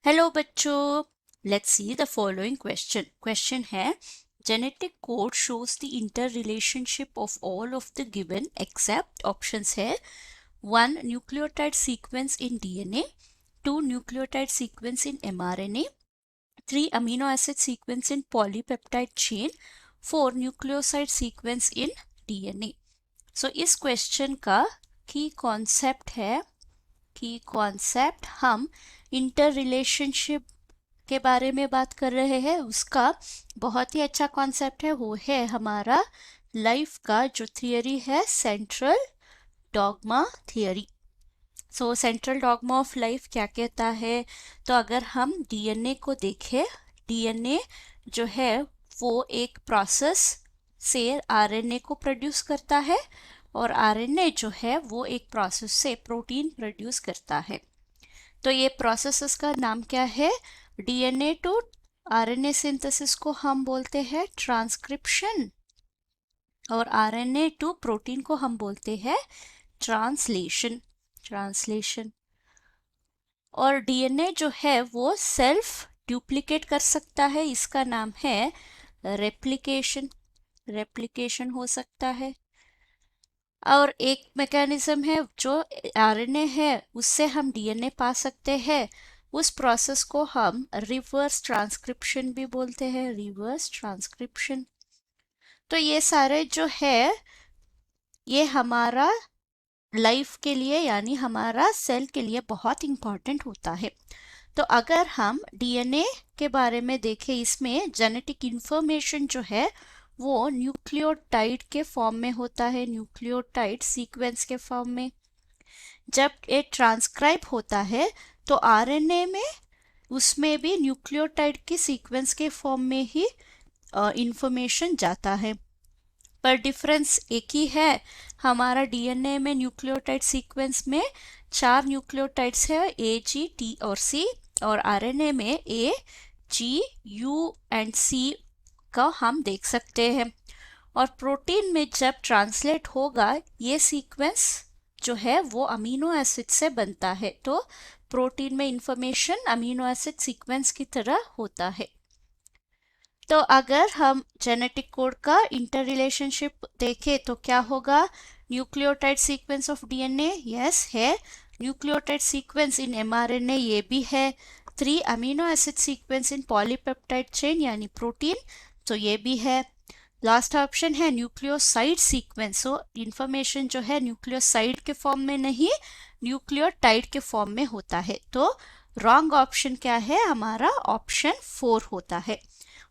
Hello बच्चों, let's see the following question है genetic code shows the interrelationship of all of the given except options है 1 nucleotide sequence in DNA, 2 nucleotide sequence in mRNA, 3 amino acid sequence in polypeptide chain, 4 nucleoside sequence in DNA. So इस question का की concept हम inter relationship के बारे में बात कर रहे हैं। उसका बहुत ही अच्छा कॉन्सेप्ट है, वो है हमारा लाइफ का जो थियरी है, central dogma theory. So central dogma of life क्या कहता है? तो अगर हम डीएनए को देखें, डीएनए जो है वो एक प्रोसेस से आरएनए को प्रोड्यूस करता है और आरएनए जो है वो एक प्रोसेस से प्रोटीन प्रोड्यूस करता है। तो ये प्रोसेसेस का नाम क्या है? डीएनए टू आरएनए सिंथेसिस को हम बोलते हैं ट्रांसक्रिप्शन और आरएनए टू प्रोटीन को हम बोलते हैं ट्रांसलेशन। और डीएनए जो है वो सेल्फ डुप्लीकेट कर सकता है, इसका नाम है रेप्लिकेशन हो सकता है। और एक मैकेनिज्म है जो आरएनए है उससे हम डीएनए पा सकते हैं, उस प्रोसेस को हम रिवर्स ट्रांसक्रिप्शन भी बोलते हैं, रिवर्स ट्रांसक्रिप्शन। तो ये सारे जो है ये हमारा लाइफ के लिए यानी हमारा सेल के लिए बहुत इंपॉर्टेंट होता है। तो अगर हम डीएनए के बारे में देखें, इसमें जेनेटिक इंफॉर्मेशन जो है वो न्यूक्लियोटाइड के फॉर्म में होता है, न्यूक्लियोटाइड सीक्वेंस के फॉर्म में। जब ये ट्रांसक्राइब होता है तो आरएनए में उसमें भी न्यूक्लियोटाइड के सीक्वेंस के फॉर्म में ही इंफॉर्मेशन जाता है। पर डिफरेंस एक ही है, हमारा डीएनए में न्यूक्लियोटाइड सीक्वेंस में 4 न्यूक्लियोटाइड्स है, ए, जी, टी और सी, और आरएनए में ए, जी, यू एंड सी का हम देख सकते हैं। और प्रोटीन में जब ट्रांसलेट होगा ये सीक्वेंस जो है वो अमीनो एसिड से बनता है, तो प्रोटीन में इंफॉर्मेशन अमीनो एसिड सीक्वेंस की तरह होता है। तो अगर हम जेनेटिक कोड का इंटर रिलेशनशिप देखें तो क्या होगा? Nucleotide sequence of DNA yes है, न्यूक्लियोटाइड सीक्वेंस इन एमआरएनए ये भी है, 3 amino acid sequence in polypeptide chain यानी प्रोटीन तो ये भी है। लास्ट ऑप्शन है न्यूक्लियोसाइड सीक्वेंस, सो इंफॉर्मेशन जो है न्यूक्लियोसाइड के फॉर्म में नहीं न्यूक्लियोटाइड के फॉर्म में होता है। तो रॉन्ग ऑप्शन क्या है? हमारा ऑप्शन 4 होता है।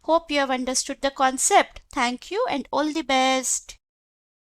Hope you have understood the concept. Thank you and all the best.